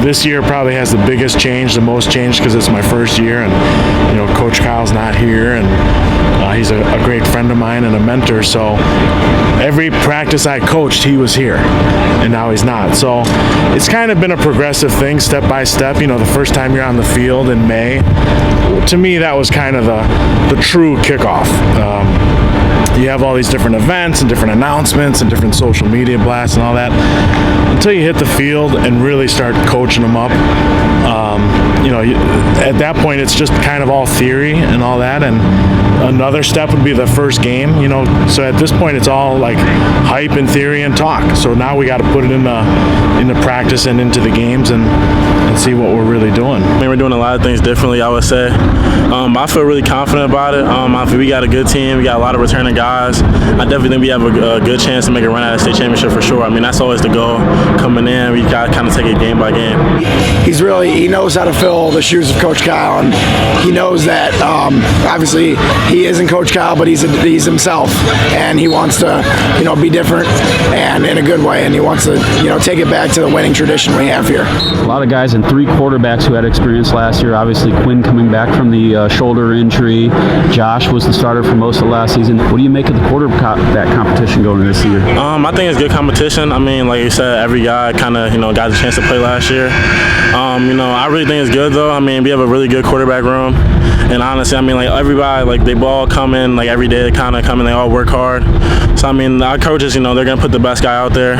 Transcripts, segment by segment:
this year probably has the biggest change, the most change, because it's my first year, and Coach Kyle's not here, and he's a great friend of mine and a mentor. So every practice I coached, he was here, and now he's not. So it's kind of been a progressive thing, step by step. The first time you're on the field in May, to me that was kind of the true kickoff. You have all these different events and different announcements and different social media blasts and all that. Until you hit the field and really start coaching them up, at that point it's just kind of all theory and all that. And another step would be the first game. So at this point it's all like hype and theory and talk. So now we got to put it into practice and into the games and see what we're really doing. I mean, we're doing a lot of things differently, I would say. I feel really confident about it. I feel we got a good team. We got a lot of returning guys. I definitely think we have a good chance to make a run at a state championship for sure. I mean, that's always the goal. Coming in, we got to kind of take it game by game. He knows how to fill the shoes of Coach Kyle, and he knows that obviously he isn't Coach Kyle, but he's himself, and he wants to be different and in a good way, and he wants to take it back to the winning tradition we have here. A lot of guys and 3 quarterbacks who had experience last year. Obviously Quinn coming back from the shoulder injury. Josh was the starter for most of last season. What do you make of the quarterback competition going into this year? I think it's good competition. I mean, like you said, every guy kind of got a chance to play last year. I really think it's good though. I mean, we have a really good quarterback room, and honestly, I mean, like everybody, like they all come in like every day. They kind of come in. They all work hard. So I mean, our coaches, they're gonna put the best guy out there.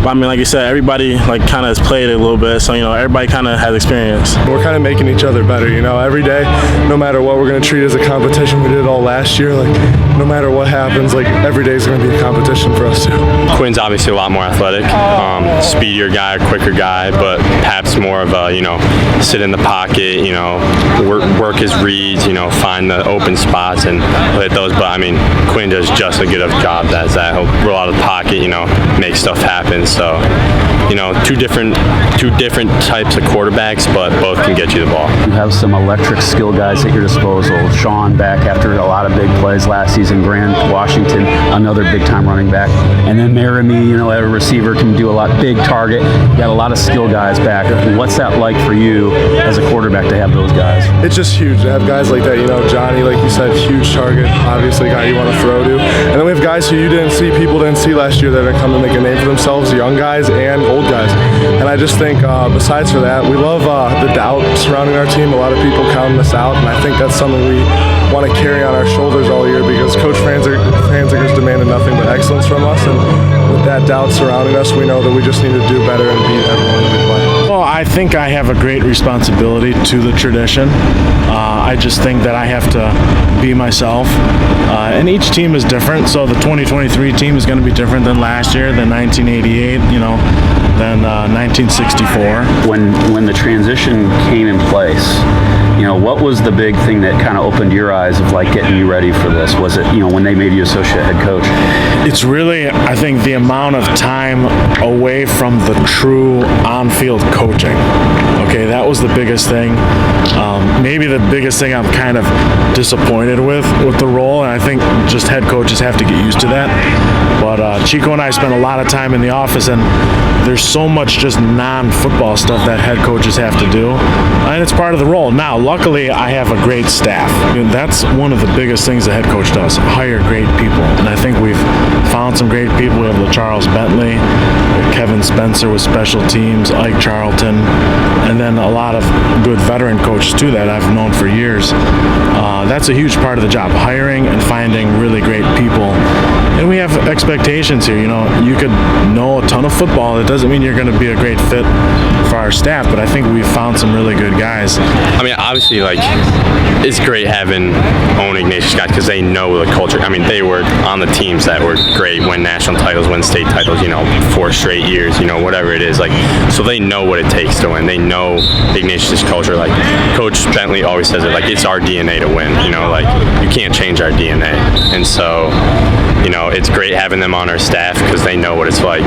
But I mean, like you said, everybody like kind of has played it a little bit. So everybody kind of has experience. We're kind of making each other better. Every day, no matter what, we're gonna treat it as a competition. We did it all last year. Like no matter what happens, like every day is gonna be a competition for us too. Quinn's obviously a lot more athletic, speedier guy, quicker guy, but Pap's more of a sit in the pocket, work his reads, find the open spots and hit those. But I mean, Quinn does just as good of a job as that. He'll roll out of the pocket, make stuff happen. So, two different types of quarterbacks, but both can get you the ball. You have some electric skill guys at your disposal. Sean back after a lot of big plays last season. Grant Washington, another big-time running back. And then Maramy, a receiver, can do a lot. Big target. You got a lot of skill guys back. What's that like for you as a quarterback to have those guys? It's just huge to have guys like that. Johnny, like you said, huge target. Obviously, a guy you want to throw to. And then we have guys who people didn't see last year that are coming to make a name for themselves, young guys and old guys. And I just think, besides for that, we love the doubt surrounding our team. A lot of people counting us out, and I think that's something we want to carry on our shoulders all year because Coach Franzinger's demanded nothing but excellence from us, and with that doubt surrounding us, we know that we just need to do better and beat everyone we play. Well, I think I have a great responsibility to the tradition. I just think that I have to be myself, and each team is different. So the 2023 team is going to be different than last year, than 1988, than 1964. When the transition came in place, what was the big thing that kind of opened your eyes of like getting you ready for this? Was it, when they made you associate head coach? It's really, I think, the amount of time away from the true on-field coaching. Okay, that was the biggest thing. Maybe the biggest thing I'm kind of disappointed with the role, and I think just head coaches have to get used to that. But Chico and I spent a lot of time in the office, and there's so much just non-football stuff that head coaches have to do, and it's part of the role. Now, luckily, I have a great staff. That's one of the biggest things the head coach does, hire great people. And I think we've found some great people. We have LaCharles Bentley, Kevin Spencer with special teams, Ike Charlton, and then a lot of good veteran coaches, too, that I've known for years. That's a huge part of the job, hiring and finding really great people. And we have expectations here. You could know a ton of football. It doesn't mean you're going to be a great fit for our staff, but I think we've found some really good guys. I mean, obviously, it's great having Own Ignatius guys because they know the culture. I mean, they were on the teams that were great, win national titles, win state titles, 4 straight years, whatever it is. So they know what it takes to win. They know Ignatius' culture. Coach Bentley always says it, it's our DNA to win. You can't change our DNA. And so, it's great having them on our staff because they know what it's like.